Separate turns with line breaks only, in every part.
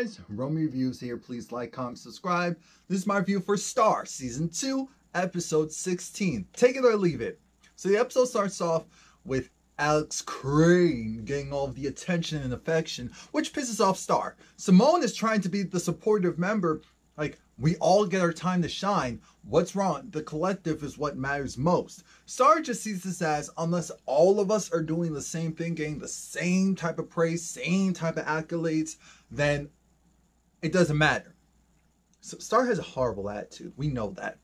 guys, Romie Reviews here. Please like, comment, subscribe. This is my review for Star Season 2, Episode 16. Take it or leave it. So the episode starts off with Alex Crane getting all of the attention and affection, which pisses off Star. Simone is trying to be the supportive member, like, we all get our time to shine. What's wrong? The collective is what matters most. Star just sees this as, unless all of us are doing the same thing, getting the same type of praise, same type of accolades, then it doesn't matter. So Star has a horrible attitude. We know that.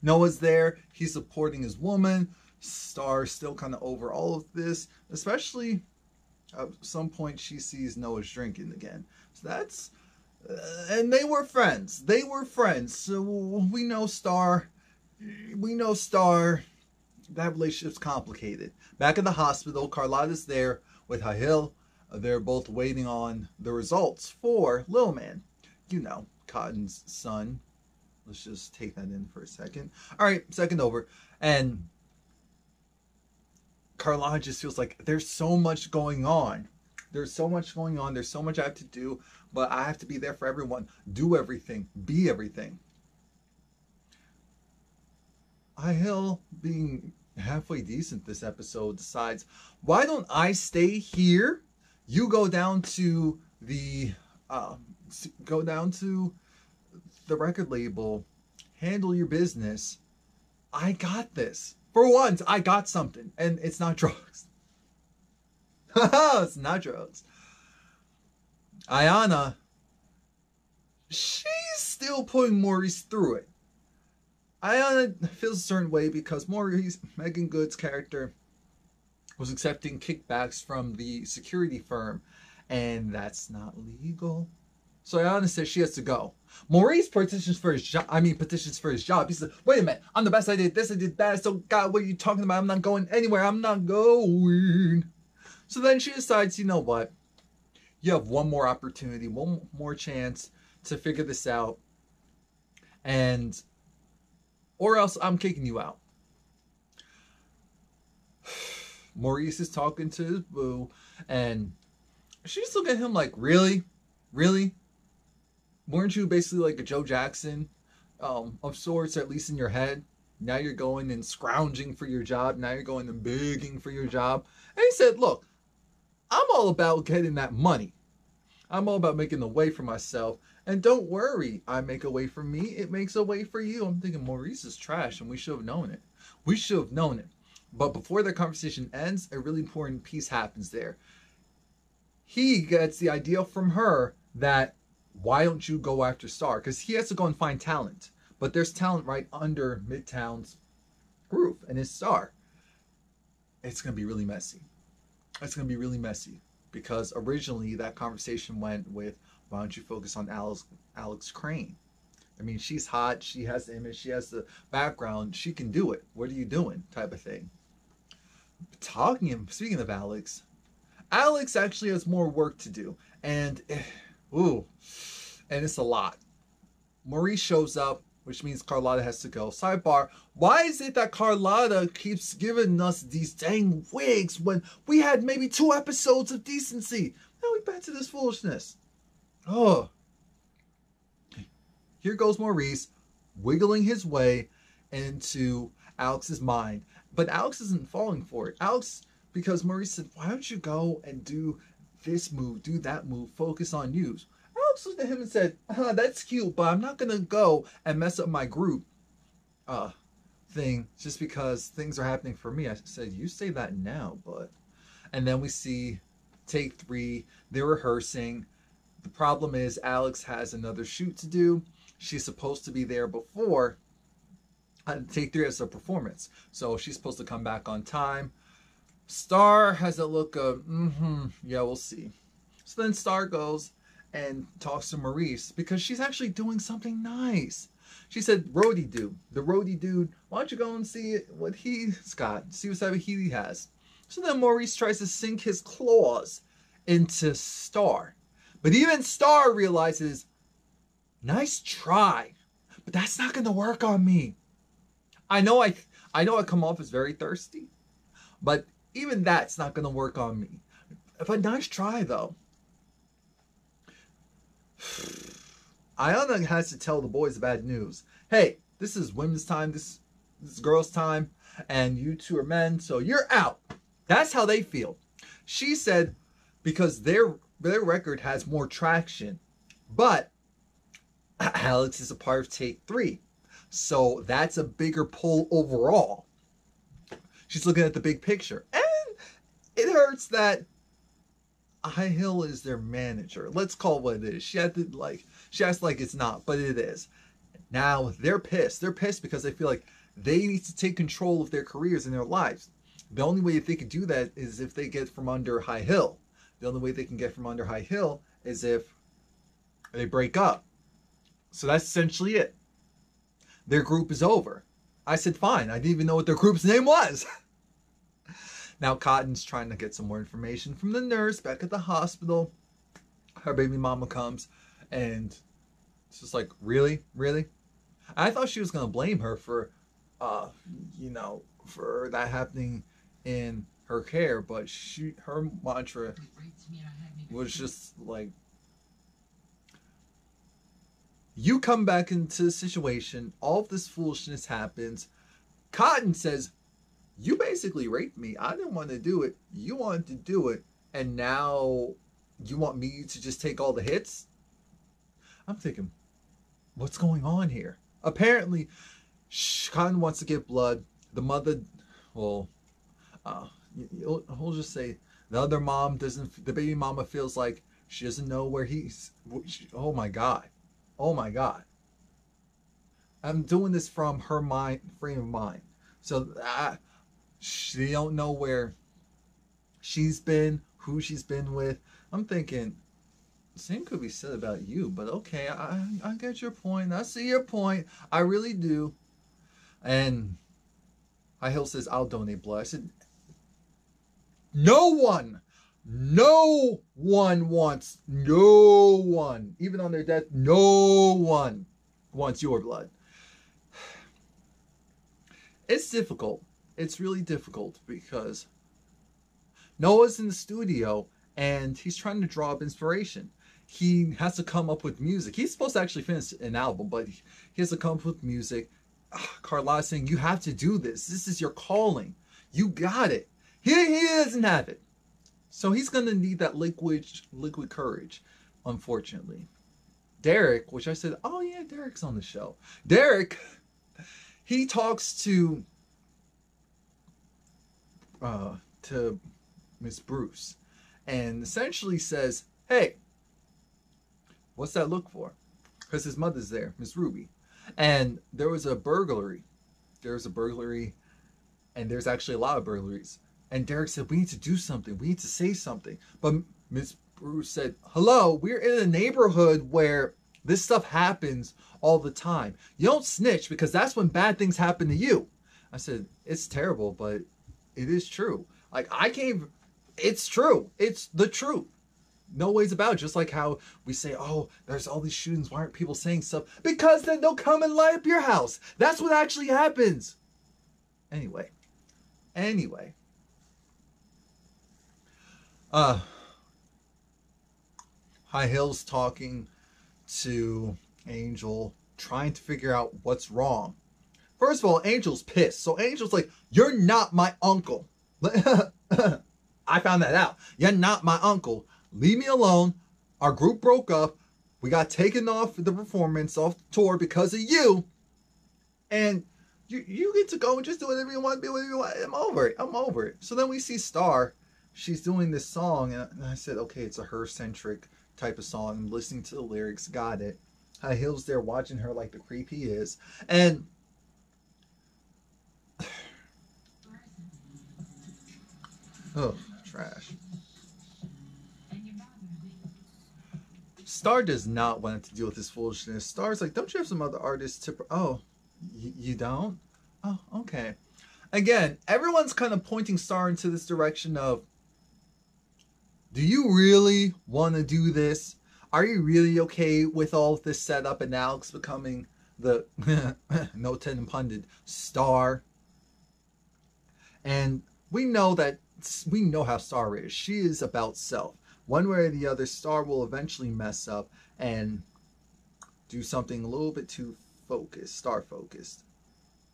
Noah's there. He's supporting his woman. Star's still kind of over all of this, especially at some point she sees Noah's drinking again. So that's... and they were friends. They were friends. So we know Star. That relationship's complicated. Back at the hospital, Carlotta's there with Hahil. They're both waiting on the results for Lil Man. You know, Cotton's son. Let's just take that in for a second. All right, second over. And Carlotta just feels like there's so much going on. There's so much going on. There's so much I have to do, but I have to be there for everyone. Do everything. Be everything. Hahil, being halfway decent this episode, decides, why don't I stay here? You go down to the record label, handle your business. I got this. For once, I got something, and it's not drugs. It's not drugs. Ayana, she's still putting Maurice through it. Ayana feels a certain way because Maurice, Megan Good's character, was accepting kickbacks from the security firm, and that's not legal. So Ayana says she has to go. Maurice petitions for his job. He says, wait a minute, I'm the best, I did this, I did that, so God, what are you talking about? I'm not going anywhere, I'm not going. So then she decides, you know what? You have one more opportunity, one more chance to figure this out. Or else I'm kicking you out. Maurice is talking to his boo, and she's looking at him like, really? Really? Weren't you basically like a Joe Jackson of sorts, at least in your head? Now you're going and scrounging for your job. Now you're going and begging for your job. And he said, look, I'm all about getting that money. I'm all about making a way for myself. And don't worry, I make a way for me. It makes a way for you. I'm thinking Maurice is trash and we should have known it. We should have known it. But before their conversation ends, a really important piece happens there. He gets the idea from her that, why don't you go after Star? Because he has to go and find talent. But there's talent right under Midtown's roof, and it's Star. It's going to be really messy. It's going to be really messy. Because originally that conversation went with, why don't you focus on Alex Crane? I mean, she's hot. She has the image. She has the background. She can do it. What are you doing? Type of thing. Speaking of Alex actually has more work to do. And it's a lot. Maurice shows up, which means Carlotta has to go. Sidebar, why is it that Carlotta keeps giving us these dang wigs when we had maybe 2 episodes of decency? Now we're back to this foolishness. Oh. Here goes Maurice, wiggling his way into Alex's mind. But Alex isn't falling for it. Because Maurice said, why don't you go and do this move, do that move, focus on you. Alex looked at him and said, that's cute, but I'm not going to go and mess up my group thing just because things are happening for me. I said, you say that now, bud. And then we see take 3. They're rehearsing. The problem is Alex has another shoot to do. She's supposed to be there before take 3 as a performance. So she's supposed to come back on time. Star has a look of, yeah, we'll see. So then Star goes and talks to Maurice because she's actually doing something nice. She said, roadie dude, the roadie dude, why don't you go and see what he's got, see what type of heat he has. So then Maurice tries to sink his claws into Star. But even Star realizes, nice try, but that's not going to work on me. I know I come off as very thirsty, but even that's not going to work on me. But nice try, though. Iona has to tell the boys the bad news. Hey, this is women's time. This is girls' time. And you two are men, so you're out. That's how they feel. She said because their record has more traction. But Alex is a part of Take 3. So that's a bigger pull overall. She's looking at the big picture. And it hurts that High Hill is their manager. Let's call it what it is. She acts like it's not, but it is. Now they're pissed. They're pissed because they feel like they need to take control of their careers and their lives. The only way they can do that is if they get from under High Hill. The only way they can get from under High Hill is if they break up. So that's essentially it. Their group is over. I said, fine. I didn't even know what their group's name was. Now Cotton's trying to get some more information from the nurse back at the hospital. Her baby mama comes and it's just like, really? Really? I thought she was going to blame her for, for that happening in her care, but her mantra was just like, you come back into the situation, all of this foolishness happens. Cotton says, you basically raped me. I didn't want to do it. You wanted to do it. And now you want me to just take all the hits? I'm thinking, what's going on here? Apparently, Cotton wants to get blood. The mother, well, we'll just say the other mom doesn't, the baby mama feels like she doesn't know where he's, oh my God. Oh my God. I'm doing this from her frame of mind. So she don't know where she's been, who she's been with. I'm thinking, same could be said about you, but okay, I get your point. I see your point. I really do. And High Hill says, I'll donate blood. I said, no one wants, even on their death, no one wants your blood. It's difficult. It's really difficult because Noah's in the studio and he's trying to draw up inspiration. He has to come up with music. He's supposed to actually finish an album, but he has to come up with music. Carlotta's saying, you have to do this. This is your calling. You got it. He doesn't have it. So he's going to need that liquid courage, unfortunately. Derek, which I said, oh yeah, Derek's on the show. Derek, he talks to Miss Bruce and essentially says, hey, what's that look for? Because his mother's there, Miss Ruby. And there was a burglary. And there's actually a lot of burglaries. And Derek said, we need to do something. We need to say something. But Miss Bruce said, hello, we're in a neighborhood where this stuff happens all the time. You don't snitch because that's when bad things happen to you. I said, it's terrible, but it is true. Like, it's true. It's the truth. No ways about it. Just like how we say, oh, there's all these shootings. Why aren't people saying stuff? Because then they'll come and light up your house. That's what actually happens. Anyway. High Hill's talking to Angel, trying to figure out what's wrong. First of all, Angel's pissed. So Angel's like, you're not my uncle. I found that out. You're not my uncle. Leave me alone. Our group broke up. We got taken off the performance, off the tour because of you. And you get to go and just do whatever you want, do whatever you want. I'm over it. I'm over it. So then we see Star. She's doing this song. And I said, okay, it's a her-centric type of song. I'm listening to the lyrics. Got it. High Hill's there watching her like the creep he is. And oh, trash. Star does not want to deal with this foolishness. Star's like, don't you have some other artists to... Oh, you don't? Oh, okay. Again, everyone's kind of pointing Star into this direction of, do you really want to do this? Are you really okay with all of this setup and Alex becoming the, no ten pundit, Star? And we know how Star is. She is about self. one way or the other, Star will eventually mess up and do something a little bit too focused, Star focused.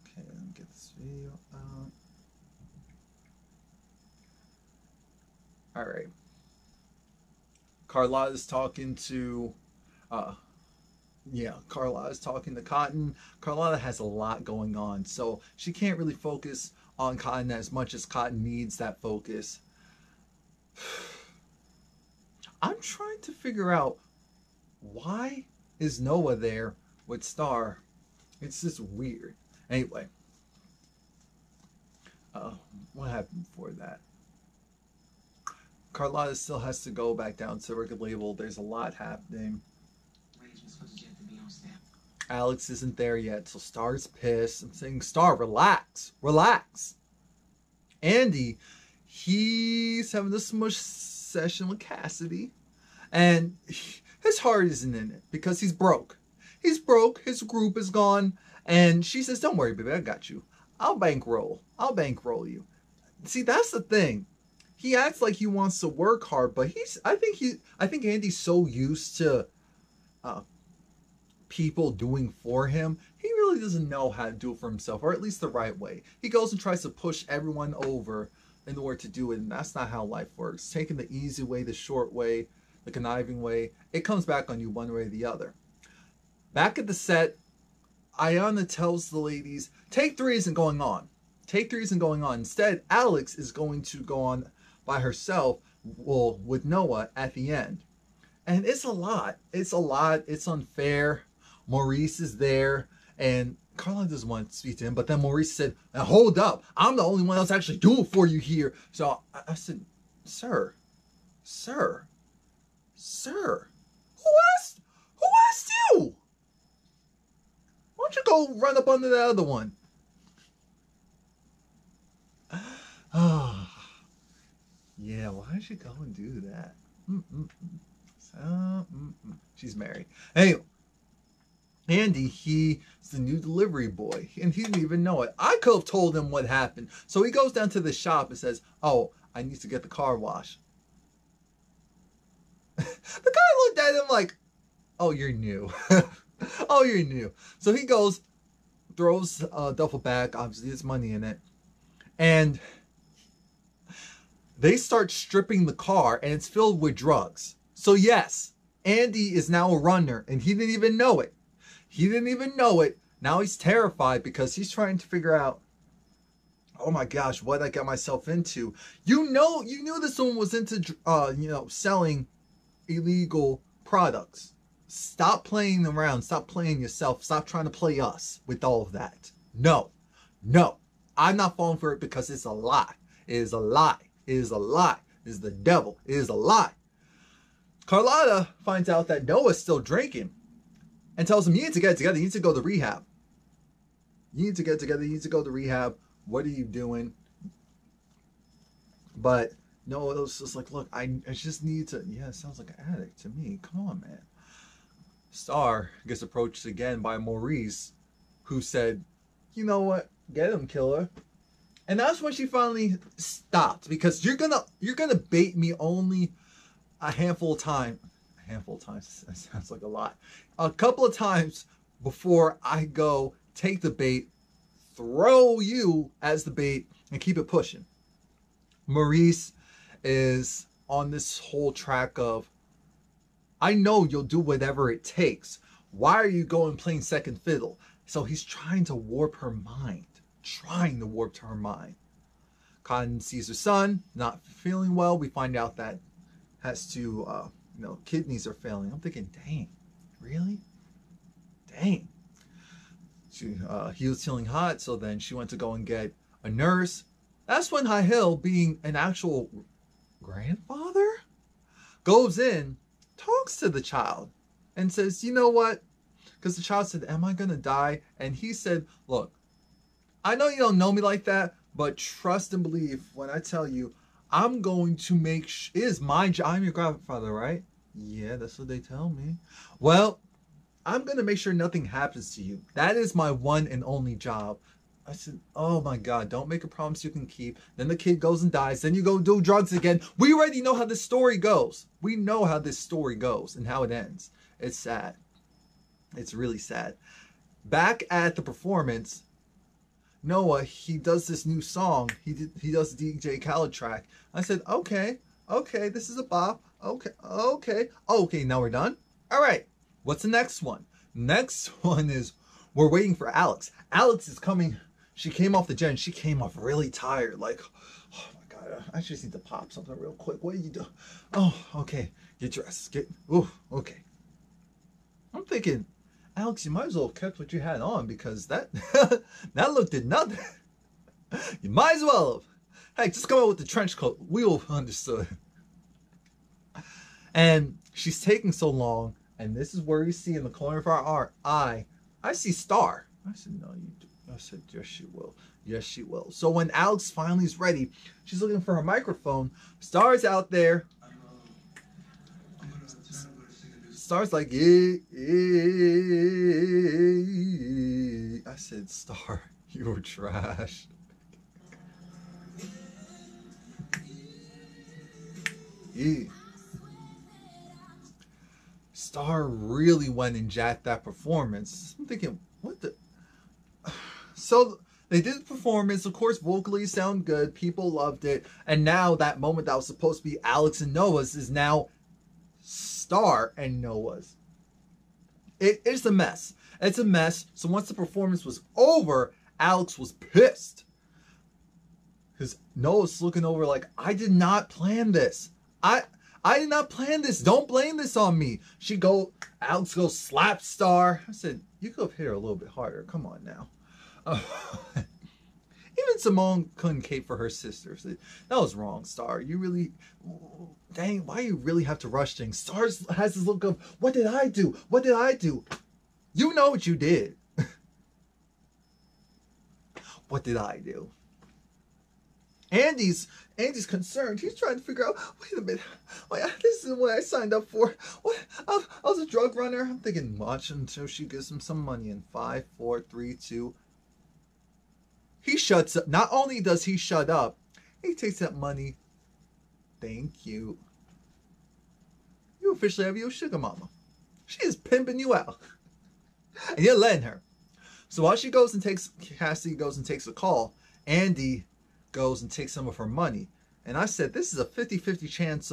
Okay, let me get this video out. All right. Carlotta's talking to, Carlotta's talking to Cotton. Carlotta has a lot going on, so she can't really focus on Cotton as much as Cotton needs that focus. I'm trying to figure out, why is Noah there with Star? It's just weird. Anyway, what happened before that? Carlotta still has to go back down to the record label. There's a lot happening. Alex isn't there yet, so Star's pissed. I'm saying, Star, relax. Relax. Andy, he's having a smush session with Cassidy. And his heart isn't in it because he's broke. He's broke. His group is gone. And she says, don't worry, baby, I got you. I'll bankroll you. See, that's the thing. He acts like he wants to work hard, but I think Andy's so used to people doing for him, he really doesn't know how to do it for himself, or at least the right way. He goes and tries to push everyone over in order to do it, and that's not how life works. Taking the easy way, the short way, the conniving way, it comes back on you one way or the other. Back at the set, Ayanna tells the ladies, take 3 isn't going on. Take 3 isn't going on. Instead, Alex is going to go on by herself, well, with Noah at the end. And it's a lot. It's a lot. It's unfair. Maurice is there, and Carla doesn't want to speak to him, but then Maurice said, now hold up, I'm the only one that's actually doing for you here. So I said, sir, who asked you? Why don't you go run up under the other one? Yeah, why did she go and do that? She's married. Anyway, Andy, he's the new delivery boy, and he didn't even know it. I could have told him what happened. So he goes down to the shop and says, oh, I need to get the car washed. The guy looked at him like, oh, you're new. Oh, you're new. So he goes, throws a duffel bag, obviously there's money in it, and they start stripping the car, and it's filled with drugs. So yes, Andy is now a runner, and he didn't even know it. He didn't even know it. Now he's terrified because he's trying to figure out, oh my gosh, what I got myself into. You knew this woman was into, selling illegal products. Stop playing around. Stop playing yourself. Stop trying to play us with all of that. No. I'm not falling for it because it's a lie. It is a lie. It is a lie. It is the devil. It is a lie. Carlotta finds out that Noah's still drinking and tells him, you need to get together. You need to go to rehab. You need to get together. You need to go to rehab. What are you doing? But Noah's just like, look, I just need to. Yeah, it sounds like an addict to me. Come on, man. Star gets approached again by Maurice, who said, you know what? Get him, killer. And that's when she finally stopped, because you're gonna bait me only a handful of times. A handful of times, that sounds like a lot. A couple of times before I go take the bait, throw you as the bait, and keep it pushing. Maurice is on this whole track of, I know you'll do whatever it takes. Why are you going playing second fiddle? So he's trying to warp her mind. Trying to warp her mind. Cotton sees her son not feeling well. We find out that has to, kidneys are failing. I'm thinking, dang, really? Dang. He was feeling hot, so then she went to go and get a nurse. That's when High Hill, being an actual grandfather, goes in, talks to the child, and says, you know what? Because the child said, am I going to die? And he said, look, I know you don't know me like that, but trust and believe when I tell you, I'm going to make it is my job. I'm your grandfather, right? Yeah, that's what they tell me. Well, I'm going to make sure nothing happens to you. That is my one and only job. I said, oh my God, don't make a promise you can keep. Then the kid goes and dies. Then you go do drugs again. We already know how this story goes. We know how this story goes and how it ends. It's sad. It's really sad. Back at the performance, Noah, he does this new song. He does the DJ Khaled track. I said, okay, this is a bop. Okay, now we're done. All right, what's the next one? Next one is we're waiting for Alex. Alex is coming. She came off the jet and she came off really tired. Like, oh my God, I just need to pop something real quick. What do you do? Oh, okay, get dressed. Okay. I'm thinking, Alex, you might as well have kept what you had on because that that look did nothing. You might as well have. Hey, just come out with the trench coat. We all understood. And she's taking so long, and this is where you see in the corner of our eye, I see Star. I said, no, you do. I said, yes, she will. Yes, she will. So when Alex finally is ready, she's looking for her microphone. Star's out there. Star's like, yeah. I said, Star, you were trash. Yeah. Star really went and jacked that performance. I'm thinking, what the... So they did the performance. Of course, vocally sound good. People loved it. And now that moment that was supposed to be Alex and Noah's is now Star and Noah's. It's a mess. It's a mess. So once the performance was over, Alex was pissed. Because Noah's looking over like, I did not plan this. I did not plan this. Don't blame this on me. Alex goes slap Star. I said, you could have hit her a little bit harder. Come on now. Even Simone couldn't cape for her sister. Said, that was wrong, Star. You really, dang, why you really have to rush things? Star has this look of, what did I do? What did I do? You know what you did. What did I do? Andy's concerned. He's trying to figure out, wait a minute. Wait, this isn't what I signed up for. What? I was a drug runner. I'm thinking, watch until she gives him some money in 5, 4, 3, 2. He shuts up. Not only does he shut up, he takes that money. Thank you. You officially have your sugar mama. She is pimping you out. And you're letting her. So while Cassidy goes and takes a call, Andy goes and takes some of her money. And I said, this is a 50-50 chance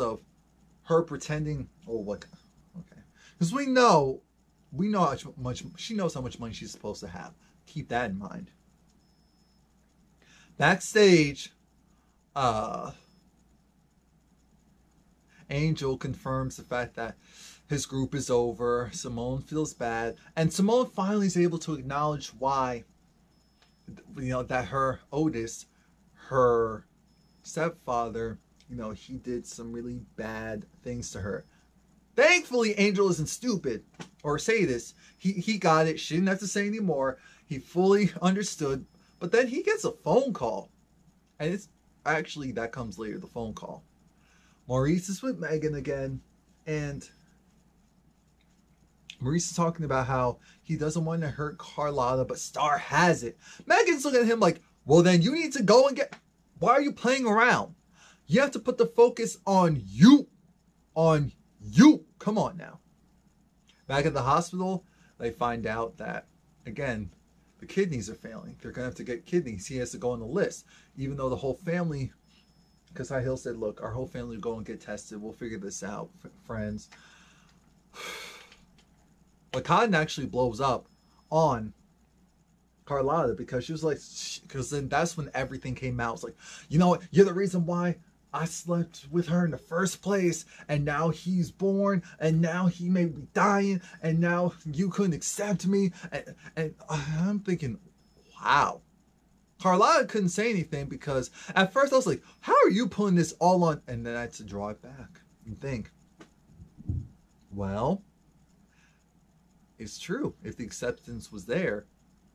her pretending, oh, what? Okay. Because we know how much, she knows how much money she's supposed to have. Keep that in mind. Backstage, Angel confirms the fact that his group is over. Simone feels bad. And Simone finally is able to acknowledge why, that her Otis, her stepfather, he did some really bad things to her. Thankfully, Angel isn't stupid or say this. He got it. She didn't have to say anymore. He fully understood. But then he gets a phone call. And it's actually, that comes later, the phone call. Maurice is with Megan again. And Maurice is talking about how he doesn't want to hurt Carlotta, but Star has it. Megan's looking at him like, well, then you need to go and get... Why are you playing around? You have to put the focus on you. On you. Come on now. Back at the hospital, they find out that, again, the kidneys are failing. They're going to have to get kidneys. He has to go on the list. Even though the whole family... Because High Hill said, look, our whole family will go and get tested. We'll figure this out, friends. But Cotton actually blows up on Carlotta because she was like, because then that's when everything came out. It's like, you know what? You're the reason why I slept with her in the first place. And now he's born. And now he may be dying. And now you couldn't accept me. And I'm thinking, wow. Carlotta couldn't say anything because at first I was like, how are you pulling this all on? And then I had to draw it back and think, well, it's true. If the acceptance was there,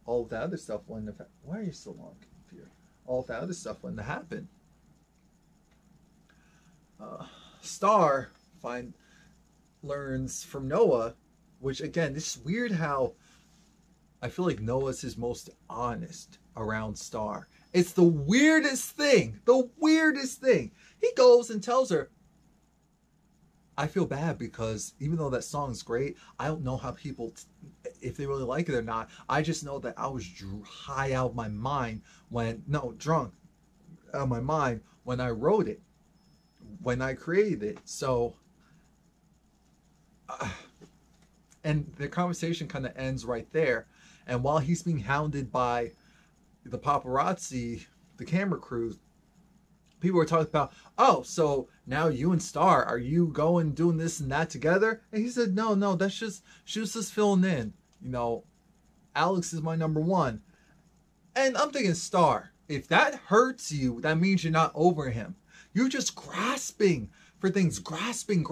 all of the other stuff wouldn't have happened. Why are you so long here? All of the other stuff wouldn't have happened. Star learns from Noah, which again, this is weird how I feel like Noah's his most honest. around Star. It's the weirdest thing. The weirdest thing. He goes and tells her, I feel bad because even though that song's great, I don't know how people, if they really like it or not. I just know that I was high out of my mind drunk out of my mind when I wrote it, when I created it. So, and the conversation kind of ends right there. And while he's being hounded by the paparazzi, the camera crew, people were talking about, oh, so now you and Star, are you going doing this and that together? And he said, no, that's just, she was just filling in. You know, Alex is my number one. And I'm thinking, Star, if that hurts you, that means you're not over him. You're just grasping for things, grasping.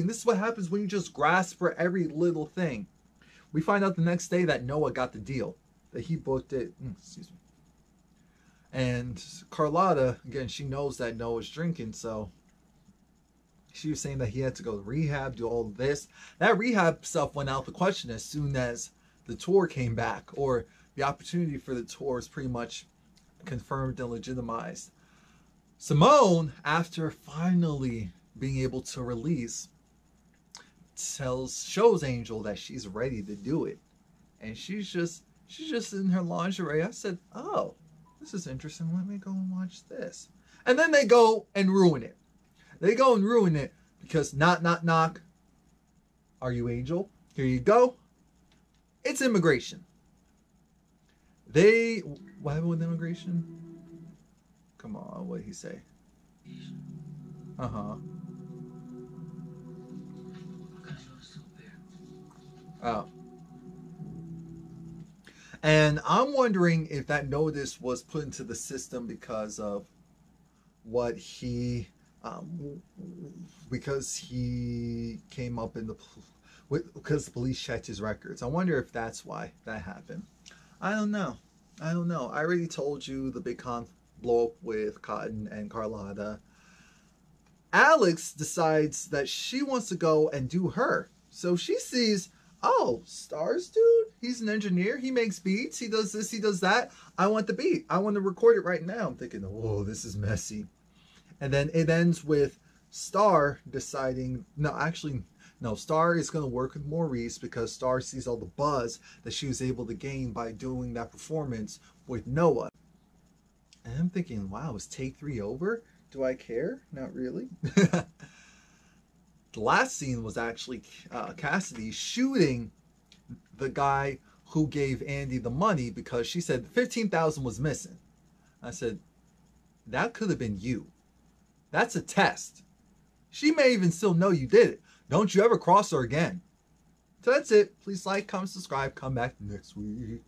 This is what happens when you just grasp for every little thing. We find out the next day that Noah got the deal, that he booked it. Excuse me. And Carlotta, again, she knows that Noah's drinking, so she was saying that he had to go to rehab, do all this. That rehab stuff went out the question as soon as the tour came back, or the opportunity for the tour is pretty much confirmed and legitimized. Simone, after finally being able to release, shows Angel that she's ready to do it. And she's just in her lingerie. I said, oh, this is interesting. Let me go and watch this. And then they go and ruin it. They go and ruin it because knock. Are you Angel? Here you go. It's immigration. What happened with immigration? Come on, what did he say? Oh. And I'm wondering if that notice was put into the system because of what he, because he came up in because the police checked his records. I wonder if that's why that happened. I don't know. I already told you the big blow up with Cotton and Carlotta. Alex decides that she wants to go and do her. So she sees, oh, Star's dude, he's an engineer. He makes beats. He does this, he does that. I want the beat. I want to record it right now. I'm thinking, whoa, this is messy. And then it ends with Star deciding, no, Star is going to work with Maurice because Star sees all the buzz that she was able to gain by doing that performance with Noah. And I'm thinking, wow, is take 3 over? Do I care? Not really. The last scene was actually Cassidy shooting the guy who gave Andy the money because she said 15,000 was missing. I said, that could have been you. That's a test. She may even still know you did it. Don't you ever cross her again. So that's it. Please like, comment, subscribe. Come back next week.